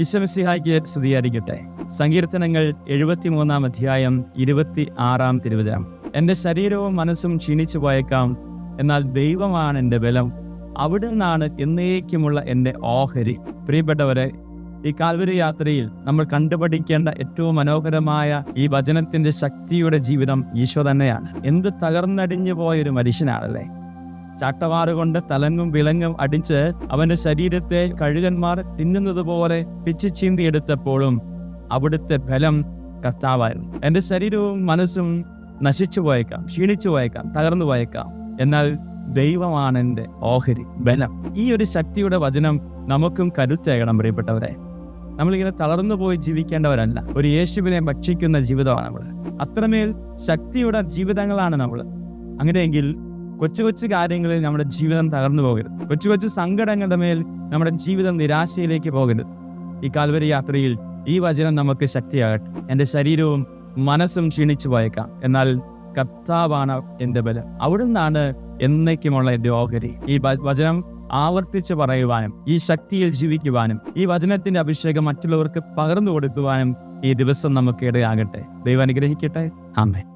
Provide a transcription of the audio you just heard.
ഈശോമിശിഹായ്ക്ക് സ്തുതിയായിരിക്കട്ടെ. സങ്കീർത്തനങ്ങൾ 73 അധ്യായം 26 തിരുവചനം. എൻ്റെ ശരീരവും മനസ്സും ക്ഷീണിച്ചു പോയേക്കാം, എന്നാൽ ദൈവമാണ് എൻ്റെ ബലം, അവിടുന്നാണ് എന്നേക്കുമുള്ള എൻ്റെ ഓഹരി. പ്രിയപ്പെട്ടവരെ, ഈ കാൽവരി യാത്രയിൽ നമ്മൾ കണ്ടുപഠിക്കേണ്ട ഏറ്റവും മനോഹരമായ ഈ വചനത്തിന്റെ ശക്തിയുടെ ജീവിതം ഈശോ തന്നെയാണ്. എന്ത് തകർന്നടിഞ്ഞു പോയൊരു മനുഷ്യനാണല്ലേ. ചാട്ടവാറുകൊണ്ട് തലങ്ങും വിലങ്ങും അടിച്ച് അവന്റെ ശരീരത്തെ കഴുകന്മാർ തിന്നുന്നത് പോലെ പിച്ചു ചീന്തിയെടുത്തപ്പോഴും അവിടുത്തെ ബലം കർത്താവായിരുന്നു. എൻ്റെ ശരീരവും മനസ്സും നശിച്ചു പോയേക്കാം, ക്ഷീണിച്ചു പോയേക്കാം, തകർന്നു പോയേക്കാം, എന്നാൽ ദൈവമാണ് എൻ്റെ ഓഹരി, ബലം. ഈ ഒരു ശക്തിയുടെ വചനം നമുക്കും കരുത്തേകണം. പ്രിയപ്പെട്ടവരെ, നമ്മളിങ്ങനെ തളർന്നു പോയി ജീവിക്കേണ്ടവരല്ല. ഒരു യേശുവിനെ ഭക്ഷിക്കുന്ന ജീവിതമാണ് നമ്മൾ. അത്രമേൽ ശക്തിയുടെ ജീവിതങ്ങളാണ് നമ്മൾ. അങ്ങനെയെങ്കിൽ കൊച്ചു കൊച്ചു കാര്യങ്ങളിൽ നമ്മുടെ ജീവിതം തകർന്നു പോകരുത്. കൊച്ചു കൊച്ചു സങ്കടങ്ങളുടെ മേൽ നമ്മുടെ ജീവിതം നിരാശയിലേക്ക് പോകരുത്. ഈ കാൽവരി യാത്രയിൽ ഈ വചനം നമുക്ക് ശക്തിയാകട്ടെ. എൻ്റെ ശരീരവും മനസ്സും ക്ഷീണിച്ചു പോയേക്കാം, എന്നാൽ കർത്താവാണ് എൻ്റെ ബലം, അവിടുന്നാണ് എന്നേക്കുമുള്ള എൻ്റെ ഓഹരി. ഈ വചനം ആവർത്തിച്ച് പറയുവാനും ഈ ശക്തിയിൽ ജീവിക്കുവാനും ഈ വചനത്തിന്റെ അഭിഷേകം മറ്റുള്ളവർക്ക് പകർന്നു കൊടുക്കുവാനും ഈ ദിവസം നമുക്ക് ഇടയാകട്ടെ. ദൈവം അനുഗ്രഹിക്കട്ടെ. ആമേൻ.